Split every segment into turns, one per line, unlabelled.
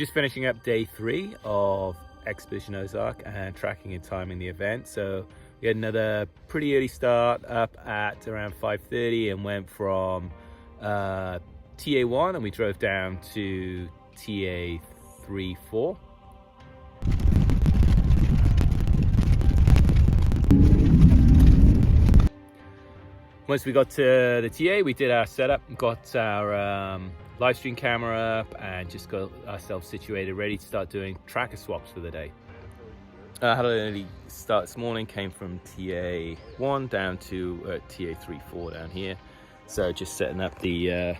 just finishing up day 3 of Expedition Ozark and tracking and timing the event. So we had another pretty early start up at around 5:30 and went from TA1 and we drove down to TA3-4. Once we got to the TA, we did our setup, got our live stream camera up and just got ourselves situated, ready to start doing tracker swaps for the day. Had an early start this morning, came from TA1 down to TA3-4 down here. So just setting up the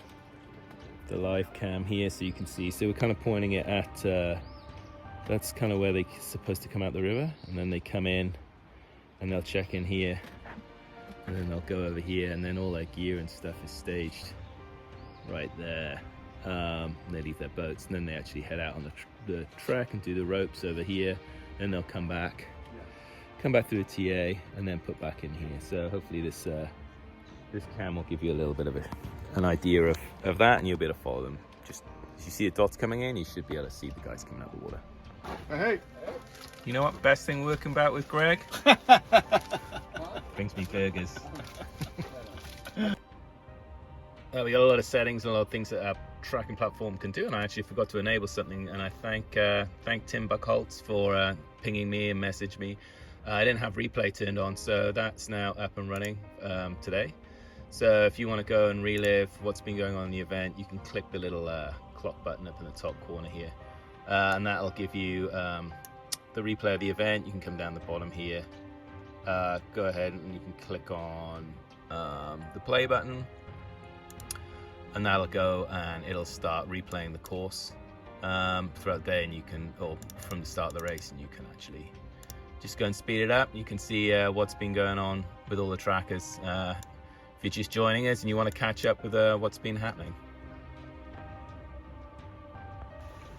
live cam here so you can see. So we're kind of pointing it at, that's kind of where they're supposed to come out the river, and then they come in and they'll check in here. And then they'll go over here, and then all their gear and stuff is staged right there. They leave their boats, and then they actually head out on the track and do the ropes over here. Then they'll come back through the TA, and then put back in here. So hopefully this cam will give you a little bit of an idea of that, and you'll be able to follow them. Just as you see the dots coming in, you should be able to see the guys coming out of the water.
Hey.
You know what? Best thing working about with Greg? Brings me burgers. We got a lot of settings and a lot of things that our tracking platform can do, and I actually forgot to enable something, and I thank Tim Buckholtz for pinging me and messaged me. I didn't have replay turned on, so that's now up and running today. So if you want to go and relive what's been going on in the event, you can click the little clock button up in the top corner here, and that'll give you the replay of the event. You can come down the bottom here, go ahead and you can click on the play button, and that'll go and it'll start replaying the course throughout the day, and you can, or from the start of the race, and you can actually just go and speed it up. You can see what's been going on with all the trackers if you're just joining us and you want to catch up with what's been happening.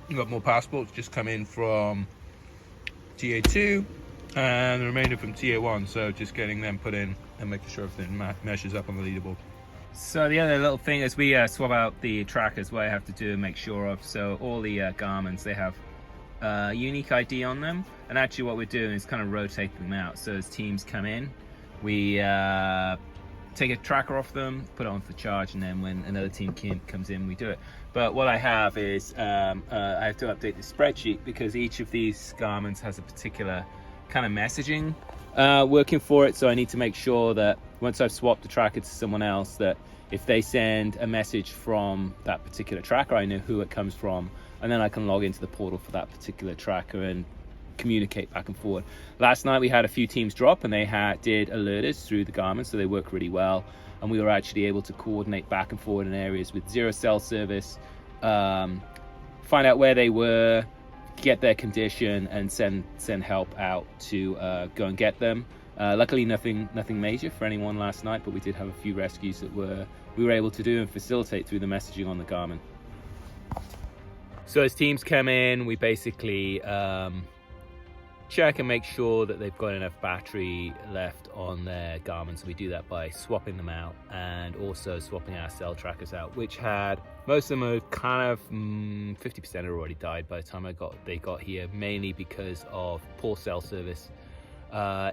You got more passports just come in from TA2 and the remainder from TA1, so just getting them put in and making sure everything meshes up on the leaderboard.
So the other little thing is we swap out the trackers, what I have to do and make sure of. So all the Garmins, they have unique ID on them, and actually what we're doing is kind of rotate them out. So as teams come in, we take a tracker off them, put it on for charge, and then when another team comes in, we do it. But what I have is I have to update the spreadsheet because each of these Garmins has a particular kind of messaging working for it. So I need to make sure that once I've swapped the tracker to someone else, that if they send a message from that particular tracker, I know who it comes from, and then I can log into the portal for that particular tracker and communicate back and forward. Last night we had a few teams drop, and they did alert us through the Garmin, so they work really well, and we were actually able to coordinate back and forward in areas with 0 cell service, find out where they were, get their condition, and send help out to go and get them. Luckily nothing major for anyone last night, but we did have a few rescues that we were able to do and facilitate through the messaging on the Garmin. So as teams come in, we basically check and make sure that they've got enough battery left on their Garmin. So we do that by swapping them out and also swapping our cell trackers out, which had, most of them are kind of 50% had already died by the time they got here, mainly because of poor cell service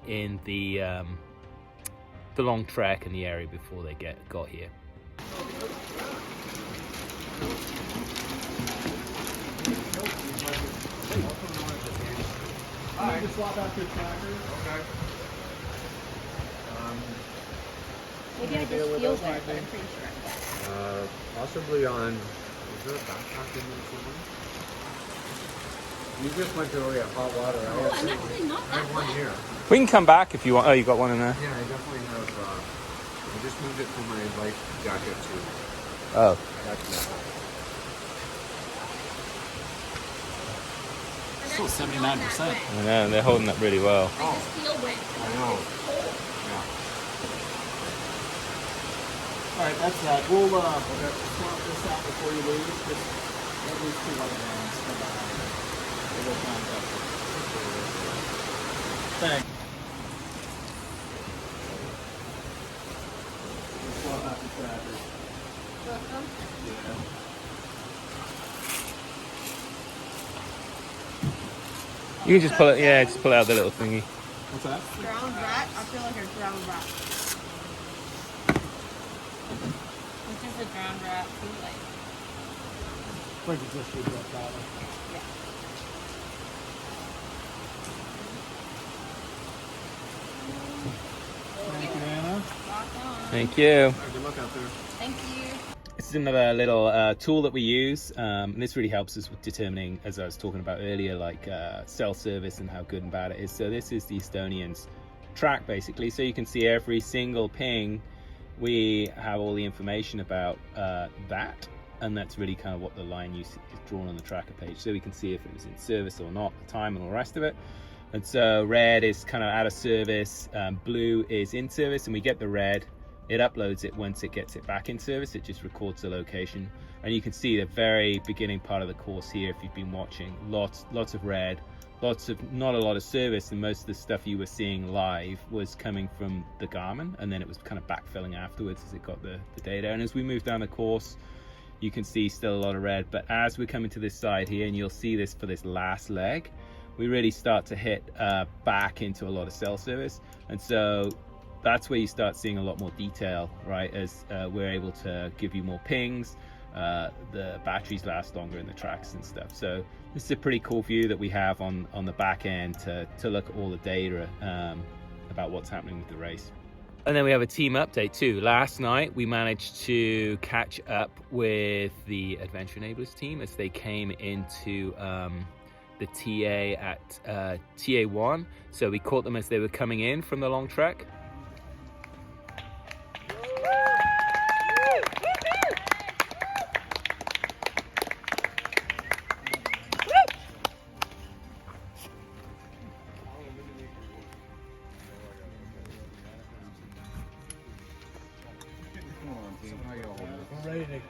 in the long trek in the area before they got here.
Alright, just swap out your tracker. Okay.
Maybe I just feel it, but I'm pretty sure I'm dead.
Possibly on. Is there a backpack in there somewhere? You just went to hot water.
Oh, I'm actually not
I
that
have one
wet.
here.
We can come back if you want. Oh, you got one in there?
Yeah, I definitely have. I just moved it from my life jacket to.
Oh.
That's
Still 79%.
I know, they're holding up really well.
I just feel wet.
I know. Yeah.
Alright, that's that. We'll swap this out before you leave. Just at least 2 other bands come by. We'll contact you. Thanks. We'll swap out the trackers. Yeah.
You can just pull it, yeah, just pull out the little thingy.
What's that?
Drowned rat? I feel like a drowned rat. This is a drowned rat. Too late.
Like it's just your breath out.
Yeah.
Thank you, Anna.
Rock on.
Thank you.
Good luck out there.
Thank you.
This is another little tool that we use, and this really helps us with determining, as I was talking about earlier, like cell service and how good and bad it is. So this is the Estonians track, basically. So you can see every single ping, we have all the information about that, and that's really kind of what the line is drawn on the tracker page. So we can see if it was in service or not, the time and all the rest of it. And so red is kind of out of service, blue is in service, and we get the red. It uploads it once it gets it back in service. It just records the location, and you can see the very beginning part of the course here if you've been watching. Lots of red, not a lot of service, and most of the stuff you were seeing live was coming from the Garmin, and then it was kind of backfilling afterwards as it got the data. And as we move down the course, you can see still a lot of red, but as we're coming to this side here, and you'll see this for this last leg, we really start to hit back into a lot of cell service. And so that's where you start seeing a lot more detail, right? As we're able to give you more pings, the batteries last longer in the tracks and stuff. So this is a pretty cool view that we have on the back end to look at all the data about what's happening with the race. And then we have a team update too. Last night we managed to catch up with the Adventure Enablers team as they came into the TA at TA1. So we caught them as they were coming in from the long trek.
Ready to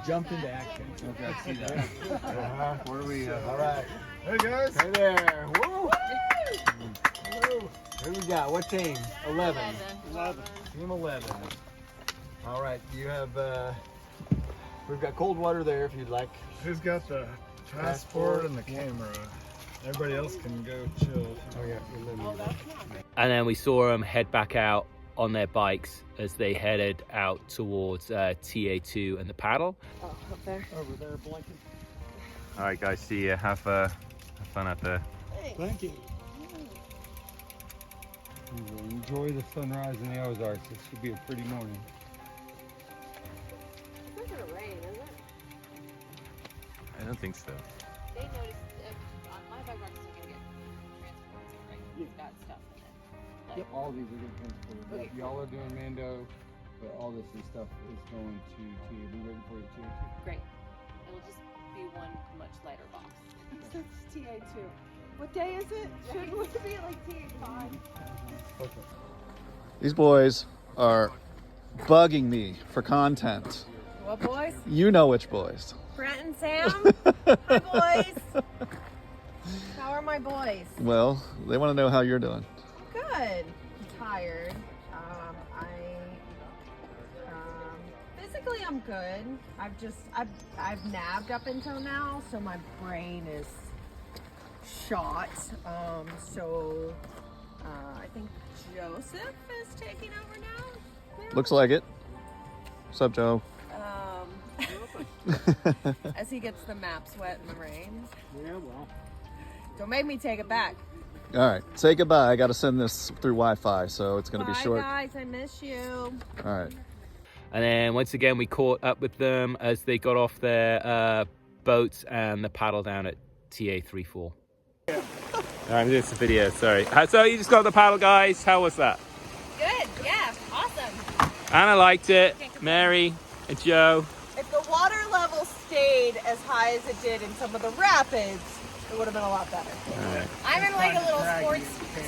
jump into action.
Okay, I see that. Where do we?
All right.
Hey guys.
Hey there. Woo! Woo! Who we got? What team? 11.
11.
Team 11. All right. You have. We've got cold water there if you'd like.
Who's got the passport and the camera? Everybody else can go chill.
Oh yeah.
And then we saw them head back out on their bikes as they headed out towards TA2 and the paddle.
Oh, up there.
Over there, blinking.
All right, guys, see you. Have fun out there.
Thank you.
Enjoy the sunrise in the Ozarks. It should be a pretty morning.
It's not gonna rain, is it?
I don't think so.
They noticed my bike rack isn't gonna get transported, right? It's got stuff in it. Like,
Yep, all these are getting transported.
Okay.
Y'all are doing Mando, but all this stuff is going to TA. Be ready for the TA.
great. It'll just be one much lighter box.
It's TA2. What day is it? Shouldn't we be like TA5?
These boys are bugging me for content.
What boys?
You know which boys.
Brent and Sam? Hi boys. How are my boys?
Well, they want to know how you're doing.
Good. I'm tired. Physically I'm good. I've nabbed up until now, so my brain is shot. I think Joseph is taking over now.
Looks like it. What's up, Joe?
As he gets the maps wet in the rain.
Yeah, well.
Don't make me take it back.
All right, say goodbye. I got to send this through Wi-Fi, so it's going to be short.
Bye guys, I miss you.
All right.
And then once again, we caught up with them as they got off their boats and the paddle down at TA34. All right, I'm doing some video, sorry. So you just got the paddle, guys. How was that?
good, yeah, awesome.
Anna liked it. Mary and Joe.
If the water level stayed as high as it did in some of the rapids, it would have been a lot better.
All right.
I'm in like a little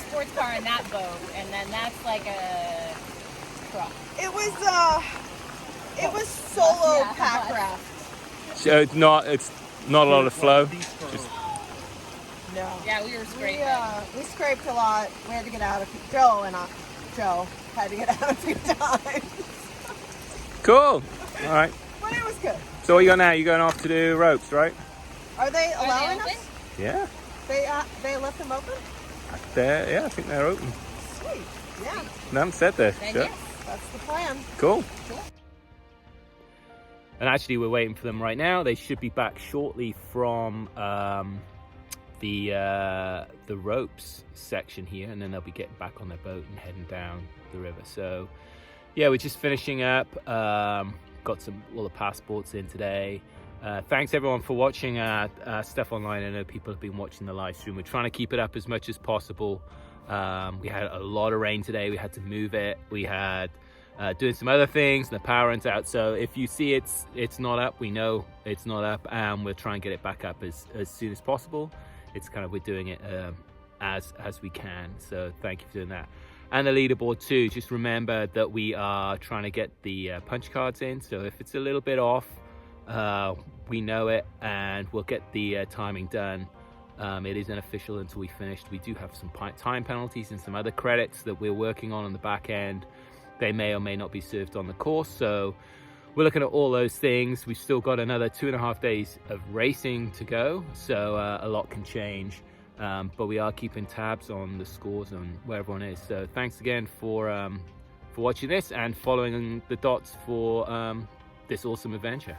sports car in that boat, and then that's like a truck.
It was solo
Yeah,
pack
it was.
raft.
So it's not a lot of flow. Just
No.
Yeah, we were scraping.
We scraped a lot. We had to get out a few. Joe had to get out a few times.
cool. All right.
But it was good.
So what you got now? You're going off to do ropes, right?
Are they
Are
allowing
they open?
us?
Yeah.
They left them open?
Yeah, I think they're open.
Sweet. Yeah.
No, I'm set there.
Then
Sure.
yes.
That's the plan.
Cool. And actually, we're waiting for them right now. They should be back shortly from the ropes section here, and then they'll be getting back on their boat and heading down the river. So yeah, we're just finishing up. Got all the passports in today. Thanks everyone for watching our stuff online. I know people have been watching the live stream. We're trying to keep it up as much as possible. We had a lot of rain today. We had to move it. We had doing some other things, and the power went out. So if you see it's not up, we know it's not up, and we'll try and get it back up as soon as possible. It's kind of, we're doing it as we can. So thank you for doing that. And the leaderboard too, just remember that we are trying to get the punch cards in. So if it's a little bit off, we know it, and we'll get the timing done. It isn't official until we finished. We do have some time penalties and some other credits that we're working on the back end. They may or may not be served on the course. So we're looking at all those things. We've still got another 2.5 days of racing to go. So a lot can change. But we are keeping tabs on the scores and where everyone is. So thanks again for watching this and following the dots for this awesome adventure.